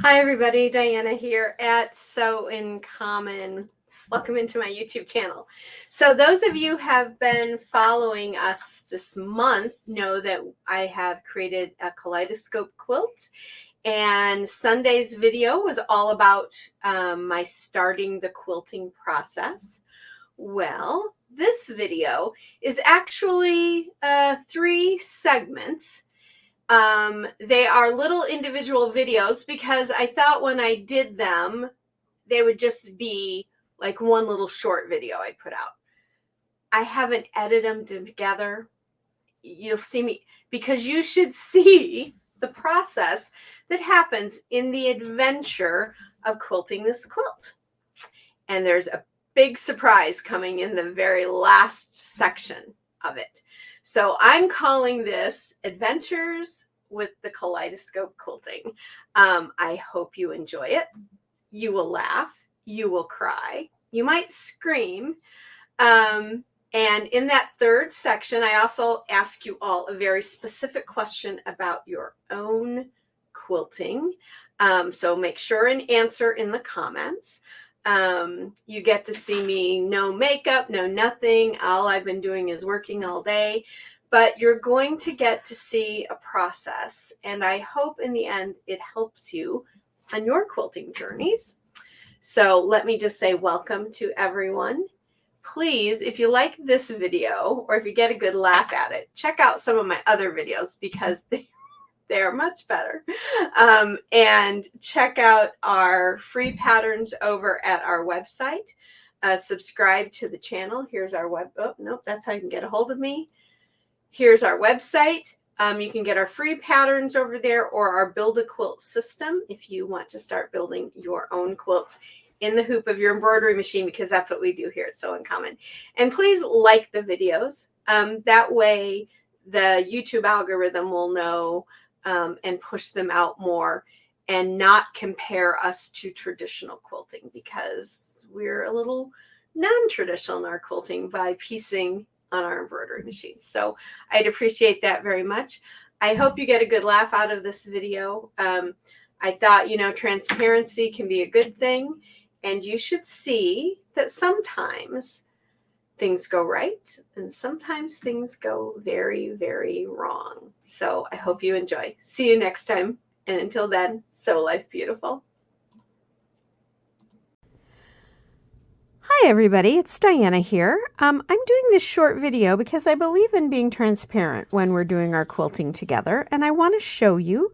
Hi everybody, Diana here at Sew in Common. Welcome into my YouTube channel. So those of you who have been following us this month know that I have created a Kaleidoscope quilt, and Sunday's video was all about my starting the quilting process. Well, this video is actually 3 segments. They are little individual videos because I thought when I did them, they would just be like one little short video I put out. I haven't edited them together. You'll see me because you should see the process that happens in the adventure of quilting this quilt. And there's a big surprise coming in the very last section of it. So I'm calling this Adventures with the Kaleidoscope Quilting. I hope you enjoy it. You will laugh. You will cry. You might scream. And in that third section, I also ask you all a very specific question about your own quilting. So make sure and answer in the comments. You get to see me, no makeup, no nothing. All I've been doing is working all day, but you're going to get to see a process. And I hope in the end it helps you on your quilting journeys. So let me just say welcome to everyone. Please, if you like this video or if you get a good laugh at it, check out some of my other videos because they're much better. And check out our free patterns over at our website. Subscribe to the channel. Here's our that's how you can get a hold of me. Here's our website. You can get our free patterns over there or our Build a Quilt system if you want to start building your own quilts in the hoop of your embroidery machine, because that's what we do here at Sew in Common. And please like the videos. That way the YouTube algorithm will know and push them out more and not compare us to traditional quilting, because we're a little non-traditional in our quilting by piecing on our embroidery machines. So I'd appreciate that very much. I hope you get a good laugh out of this video. I thought, transparency can be a good thing, and you should see that sometimes things go right and sometimes things go very, very wrong. So I hope you enjoy. See you next time. And until then, sew life beautiful. Hi everybody, it's Diana here. I'm doing this short video because I believe in being transparent when we're doing our quilting together, and I want to show you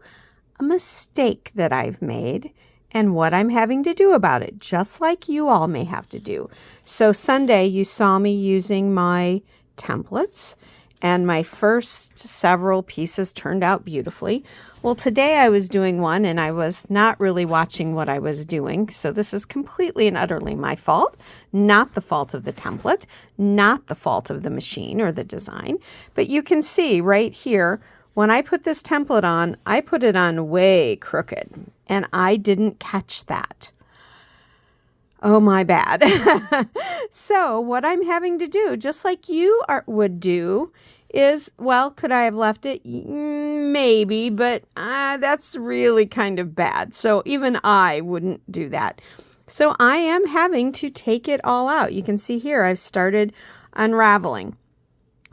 a mistake that I've made and what I'm having to do about it, just like you all may have to do. So Sunday you saw me using my templates, and my first several pieces turned out beautifully. Well, today I was doing one and I was not really watching what I was doing. So this is completely and utterly my fault, not the fault of the template, not the fault of the machine or the design. But you can see right here, when I put this template on, I put it on way crooked and I didn't catch that. Oh, my bad. So what I'm having to do, just like you would do, is, well, could I have left it? Maybe, but that's really kind of bad. So even I wouldn't do that. So I am having to take it all out. You can see here I've started unraveling.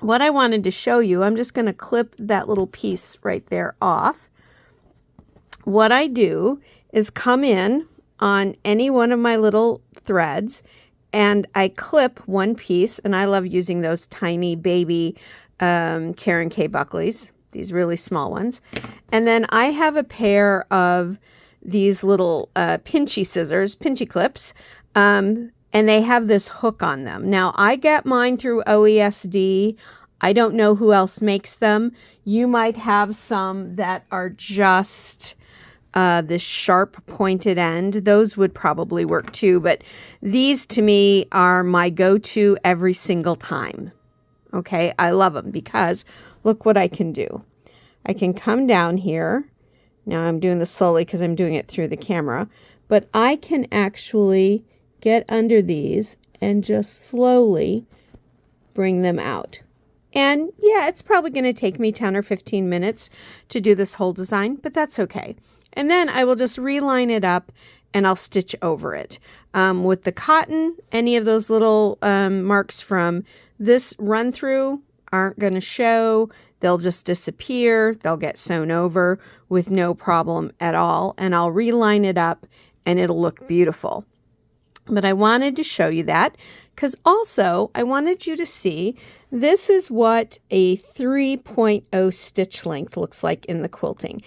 What I wanted to show you, I'm just going to clip that little piece right there off. What I do is come in on any one of my little threads and I clip one piece, and I love using those tiny baby Karen K Buckleys, these really small ones. And then I have a pair of these little pinchy scissors, pinchy clips, and they have this hook on them. Now I get mine through OESD. I don't know who else makes them. You might have some that are just this sharp pointed end. Those would probably work too, but these to me are my go-to every single time. Okay, I love them because look what I can do. I can come down here. Now I'm doing this slowly because I'm doing it through the camera, but I can actually get under these and just slowly bring them out. And yeah, it's probably going to take me 10 or 15 minutes to do this whole design, but that's okay. And then I will just reline it up and I'll stitch over it. With the cotton, any of those little marks from this run through aren't going to show. They'll just disappear. They'll get sewn over with no problem at all. And I'll reline it up and it'll look beautiful. But I wanted to show you that because also I wanted you to see this is what a 3.0 stitch length looks like in the quilting.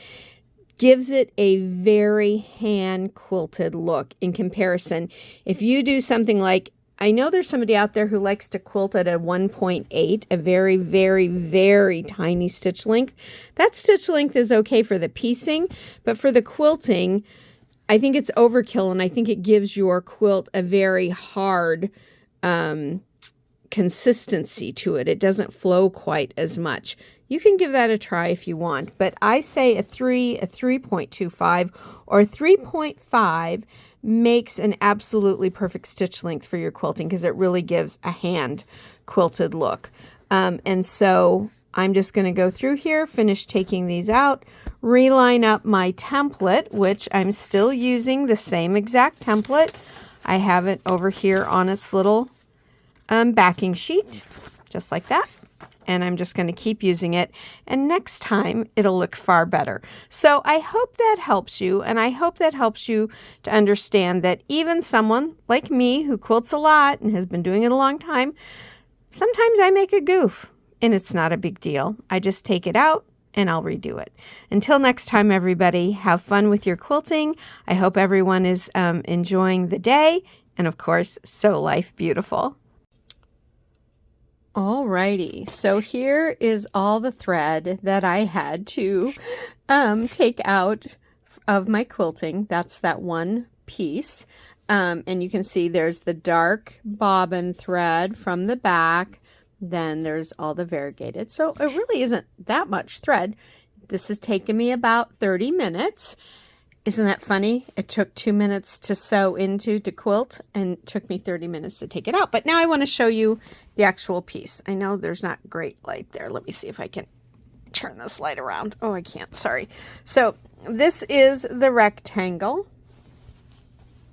Gives it a very hand quilted look in comparison. If you do something like, I know there's somebody out there who likes to quilt at a 1.8, a very, very, very tiny stitch length. That stitch length is okay for the piecing, but for the quilting, I think it's overkill, and I think it gives your quilt a very hard consistency to it. It doesn't flow quite as much. You can give that a try if you want, but I say a 3.25 or 3.5 makes an absolutely perfect stitch length for your quilting because it really gives a hand quilted look. And so I'm just going to go through here, finish taking these out, reline up my template, which I'm still using the same exact template. I have it over here on its little backing sheet, just like that. And I'm just going to keep using it. And next time it'll look far better. So I hope that helps you. And I hope that helps you to understand that even someone like me who quilts a lot and has been doing it a long time, sometimes I make a goof and it's not a big deal. I just take it out and I'll redo it. Until next time, everybody, have fun with your quilting. I hope everyone is enjoying the day. And of course, sew life beautiful. Alrighty, so here is all the thread that I had to take out of my quilting. That's that one piece. And you can see there's the dark bobbin thread from the back. Then there's all the variegated. So it really isn't that much thread. This has taken me about 30 minutes. Isn't that funny? It took 2 minutes to sew into to quilt and it took me 30 minutes to take it out. But now I want to show you the actual piece. I know there's not great light there. Let me see if I can turn this light around. Oh, I can't. Sorry. So this is the rectangle.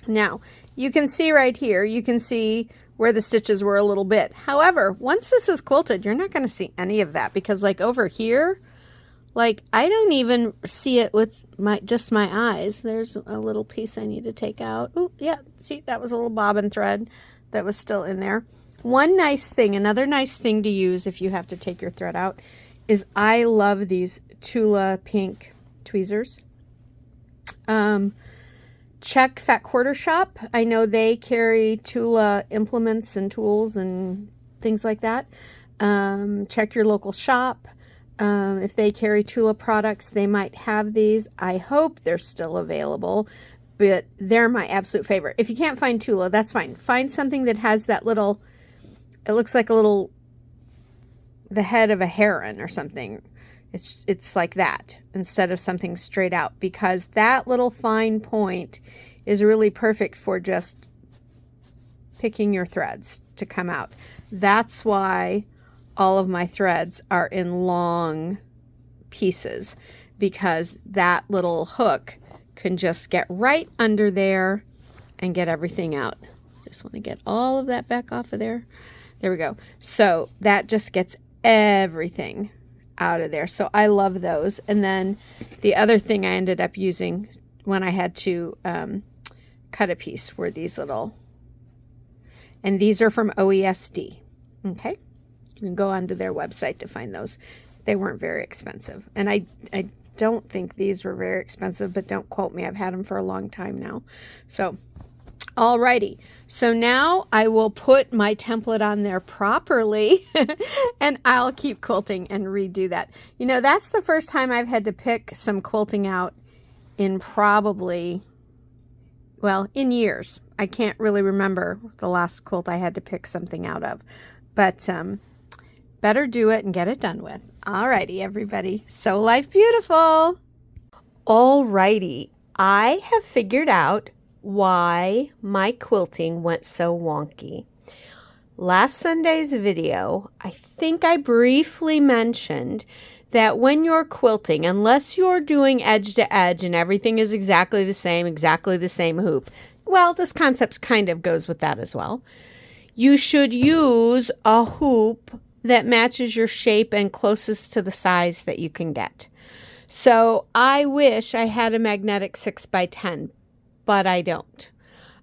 Now you can see right here, you can see where the stitches were a little bit. However, once this is quilted, you're not going to see any of that because like over here, like I don't even see it with just my eyes. There's a little piece I need to take out. Oh yeah, see, that was a little bobbin thread that was still in there. One nice thing, another nice thing to use if you have to take your thread out is I love these Tula pink tweezers. Check Fat Quarter Shop. I know they carry Tula implements and tools and things like that. Check your local shop. If they carry Tula products, they might have these. I hope they're still available, but they're my absolute favorite. If you can't find Tula, that's fine. Find something that has that little, it looks like a little, the head of a heron or something. It's like that instead of something straight out, because that little fine point is really perfect for just picking your threads to come out. That's why all of my threads are in long pieces, because that little hook can just get right under there and get everything out. Just want to get all of that back off of there. There we go. So that just gets everything out of there. So I love those. And then the other thing I ended up using when I had to cut a piece were these little, and these are from OESD. Okay. You can go onto their website to find those. They weren't very expensive. And I don't think these were very expensive, but don't quote me. I've had them for a long time now. So, alrighty. So now I will put my template on there properly and I'll keep quilting and redo that. You know, that's the first time I've had to pick some quilting out in probably, well, in years. I can't really remember the last quilt I had to pick something out of, but better do it and get it done with. Alrighty, everybody. Sew life beautiful. Alrighty. I have figured out why my quilting went so wonky. last Sunday's video, I think I briefly mentioned that when you're quilting, unless you're doing edge to edge and everything is exactly the same hoop, well, this concept kind of goes with that as well. You should use a hoop that matches your shape and closest to the size that you can get. So I wish I had a magnetic 6x10, but I don't.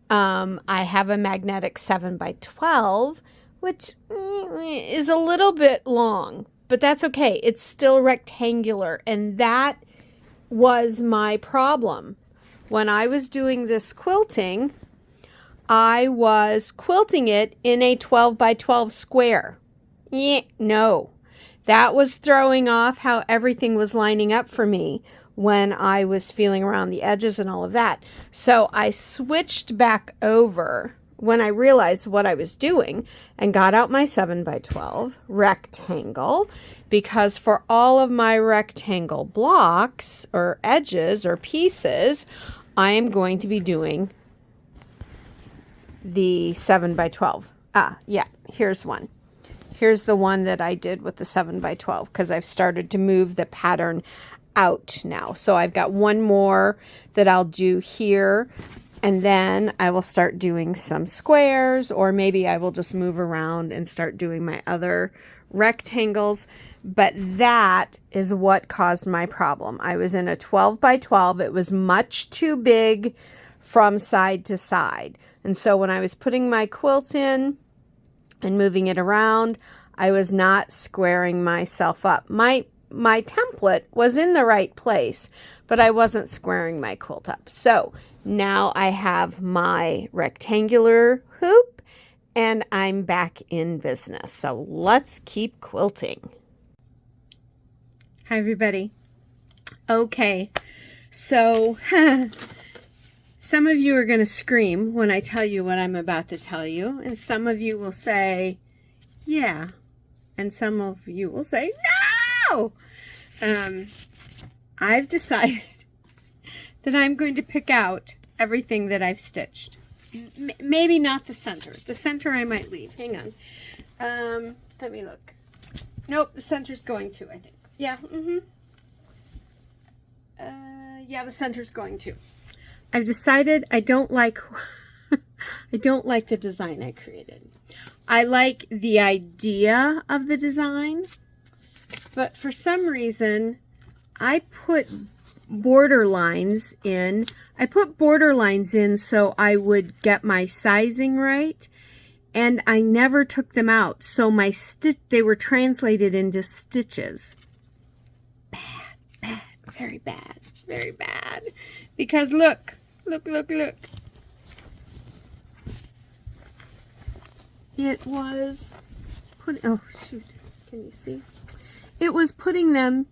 I have a magnetic 7x12, which is a little bit long, but that's okay. It's still rectangular, and that was my problem. When I was doing this quilting, I was quilting it in a 12x12 square. No, that was throwing off how everything was lining up for me when I was feeling around the edges and all of that. So I switched back over when I realized what I was doing and got out my 7x12 rectangle, because for all of my rectangle blocks or edges or pieces, I am going to be doing the 7x12. Yeah, here's one. Here's the one that I did with the 7x12, because I've started to move the pattern out now. So I've got one more that I'll do here, and then I will start doing some squares, or maybe I will just move around and start doing my other rectangles. But that is what caused my problem. I was in a 12x12. It was much too big from side to side. And so when I was putting my quilt in and moving it around, I was not squaring myself up. My template was in the right place, but I wasn't squaring my quilt up. So now I have my rectangular hoop and I'm back in business. So let's keep quilting. Hi, everybody. Okay, so some of you are going to scream when I tell you what I'm about to tell you, and some of you will say, yeah, and some of you will say, no! I've decided that I'm going to pick out everything that I've stitched. Maybe not the center. The center I might leave. Hang on. Let me look. Nope, the center's going to, I think. Yeah, yeah, the center's going to. I've decided I don't like I don't like the design I created. I like the idea of the design, but for some reason I put border lines in. I put border lines in so I would get my sizing right, and I never took them out. So my they were translated into stitches. Bad, very bad, very bad. Because look. It was oh shoot, can you see? It was putting them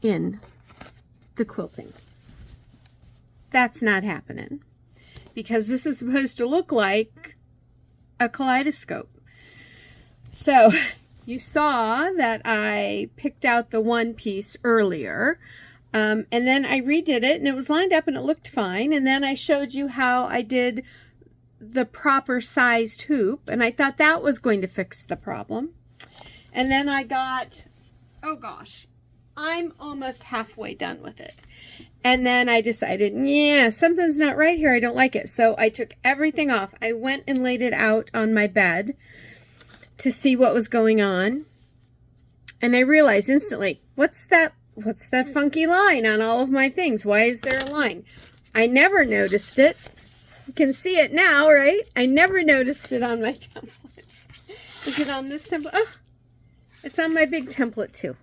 in the quilting. That's not happening, because this is supposed to look like a kaleidoscope. So you saw that I picked out the one piece earlier, and then I redid it and it was lined up and it looked fine. And then I showed you how I did the proper sized hoop, and I thought that was going to fix the problem. And then I got, oh gosh, I'm almost halfway done with it. And then I decided, yeah, something's not right here. I don't like it. So I took everything off. I went and laid it out on my bed to see what was going on. And I realized instantly, what's that funky line on all of my things? Why is there a line? I never noticed it. You can see it now, right? I never noticed it on my templates. Is it on this template? Oh, it's on my big template too.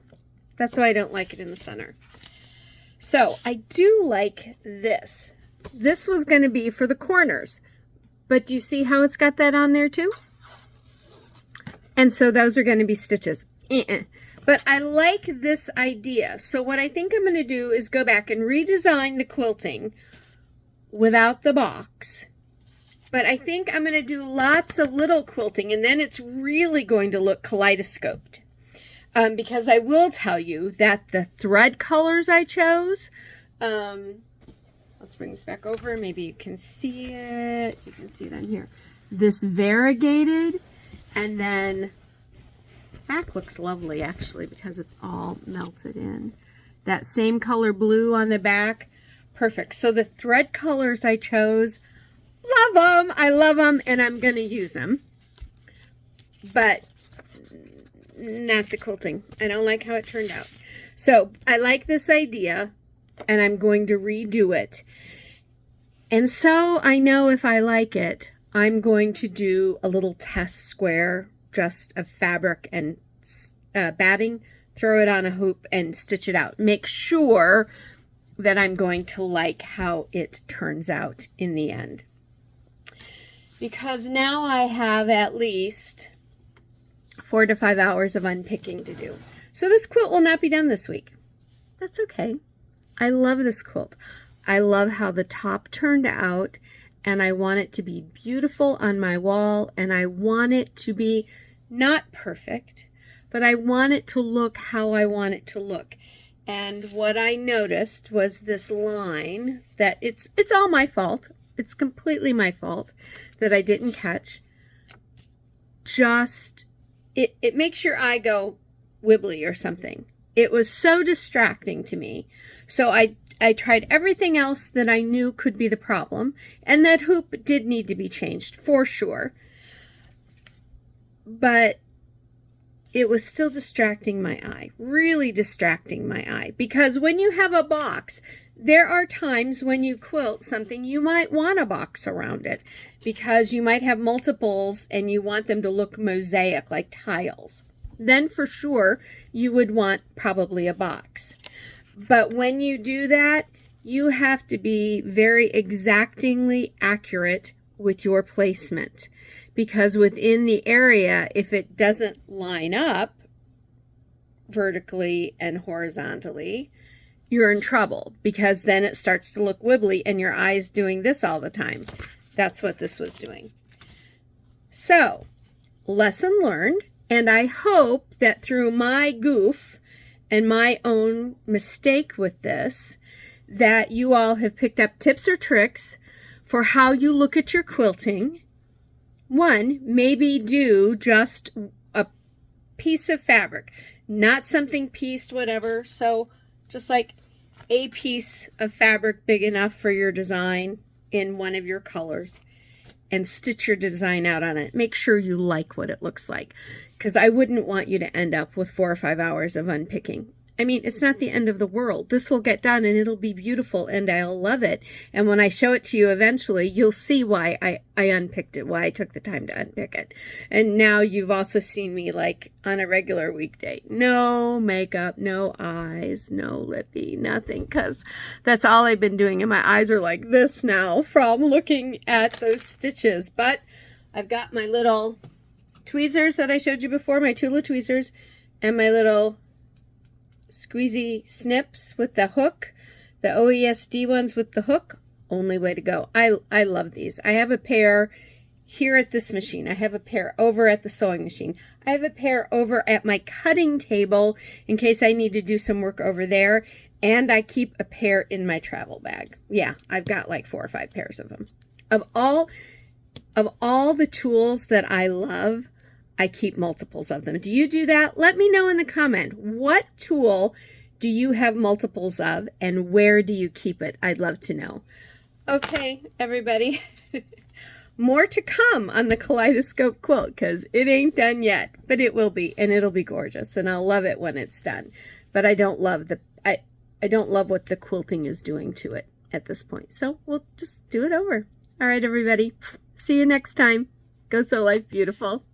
That's why I don't like it in the center. So I do like this. This was going to be for the corners, but do you see how it's got that on there too? And so those are going to be stitches. But I like this idea. So what I think I'm going to do is go back and redesign the quilting without the box. But I think I'm going to do lots of little quilting, and then it's really going to look kaleidoscoped. Because I will tell you that the thread colors I chose, let's bring this back over. Maybe you can see it. You can see it on here. This variegated And then back looks lovely actually because it's all melted in. That same color blue on the back, perfect. So the thread colors I chose, love them. I love them and I'm going to use them. But not the quilting. I don't like how it turned out. So I like this idea and I'm going to redo it. And so I know if I like it, I'm going to do a little test square just of fabric and batting, throw it on a hoop and stitch it out. Make sure that I'm going to like how it turns out in the end. Because now I have at least 4 to 5 hours of unpicking to do. So this quilt will not be done this week. That's okay. I love this quilt. I love how the top turned out and I want it to be beautiful on my wall and I want it to be not perfect, but I want it to look how I want it to look. And what I noticed was this line that it's all my fault. It's completely my fault that I didn't catch. Just, it makes your eye go wibbly or something. It was so distracting to me. So I tried everything else that I knew could be the problem. And that hoop did need to be changed for sure. But it was still distracting my eye, really distracting my eye. Because when you have a box, there are times when you quilt something, you might want a box around it. Because you might have multiples and you want them to look mosaic, like tiles. Then for sure, you would want probably a box. But when you do that, you have to be very exactingly accurate with your placement. Because within the area, if it doesn't line up vertically and horizontally, you're in trouble. Because then it starts to look wibbly and your eye's doing this all the time. That's what this was doing. So, lesson learned. And I hope that through my goof and my own mistake with this, that you all have picked up tips or tricks for how you look at your quilting. One, maybe do just a piece of fabric, not something pieced, whatever. So just like a piece of fabric big enough for your design in one of your colors and stitch your design out on it. Make sure you like what it looks like, because I wouldn't want you to end up with 4 or 5 hours of unpicking. I mean, it's not the end of the world. This will get done and it'll be beautiful and I'll love it. And when I show it to you eventually, you'll see why I unpicked it, why I took the time to unpick it. And now you've also seen me like on a regular weekday. No makeup, no eyes, no lippy, nothing. Because that's all I've been doing. And my eyes are like this now from looking at those stitches. But I've got my little tweezers that I showed you before, my Tula tweezers, and my little squeezy snips with the hook, the OESD ones with the hook. Only way to go. I love these. I have a pair here at this machine. I have a pair over at the sewing machine. I have a pair over at my cutting table in case I need to do some work over there. And I keep a pair in my travel bag. Yeah, I've got like 4 or 5 pairs of them. Of all the tools that I love, I keep multiples of them. Do you do that? Let me know in the comment. What tool do you have multiples of and where do you keep it? I'd love to know. Okay, everybody. More to come on the Kaleidoscope quilt because it ain't done yet, but it will be, and it'll be gorgeous, and I'll love it when it's done. But I don't love I don't love what the quilting is doing to it at this point. So we'll just do it over. All right, everybody. See you next time. Go sew life beautiful.